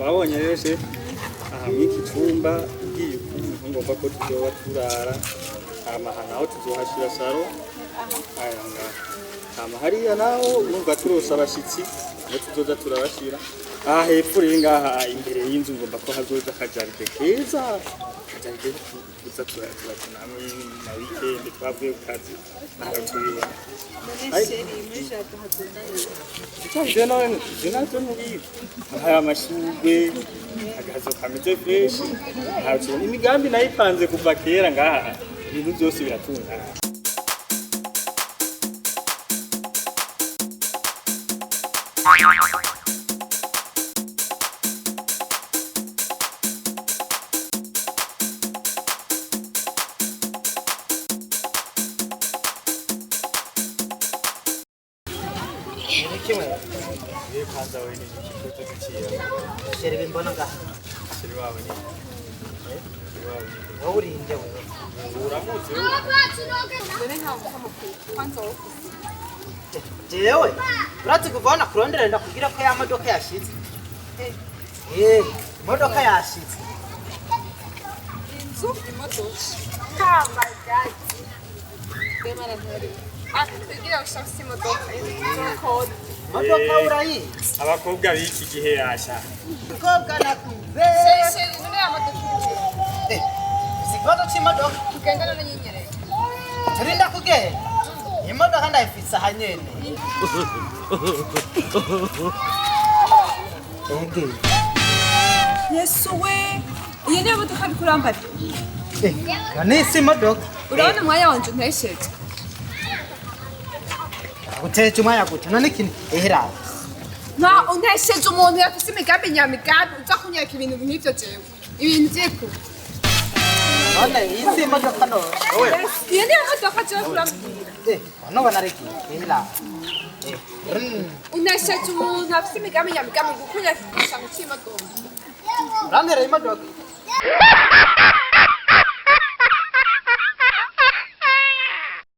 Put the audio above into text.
wabonye rero se aha mwiki cyumba ugiye ukuntu ngomba ko tuzoba turara amahana aho tuzohashira saro aya ngaha hariya naho urumva turose abashitsi aho tuzoza turabashira aha hepfo rero ngaha imbere y'inzu ngomba ko hazoza akajaride keza akajaride tuza turakina hamwe na weekend twavuye ku kazi naho tubibona Jenatwe mubivu haya amashurwe agazo kameze fresh ntaco imigambi nayipanze kuva kera ngaha ibintu byose biratungana Ye kwanza wewe ni kitu kichia. Sherehe mbona nga? Sherehe wawe ni. Wowe uri nde wewe? Uramutse. Dore ntawo kama kwanza wo. Jewe, urati kuvana kurondera ndakubwira ko ya modoka yashitse. Modoka yashitse. Inzu imodoka. Kamba gazi. Demara ntari. Tugira ushaka imodoka. Code. Modoka urayi. Abakobwa biki gihe yasha. Abakobwa nakuve. Se none amadoka. Sigodo cy'imodoka. Tugenda na nyenyere. Turinda kugenda. Imodoka ndayifisa hanyene. Yesu we. Iyi ni modoka bikurambara. Kanisi imodoka. Urabona mwanya wanje ntesheje. Uteje umwanya gute none kini ehera. Na untesheje umuntu yafise imigambi nyamigambi uza kunyeka ibintu nk'ivyo jewe. Ibintu vyeko. None isi imodoka no. Iyi ni modoka jewe kurambira. No banareki ehera. Untesheje umuntu afise imigambi nyamigambi gukunyeka igishanga c'imodoka. Urantera imodoka.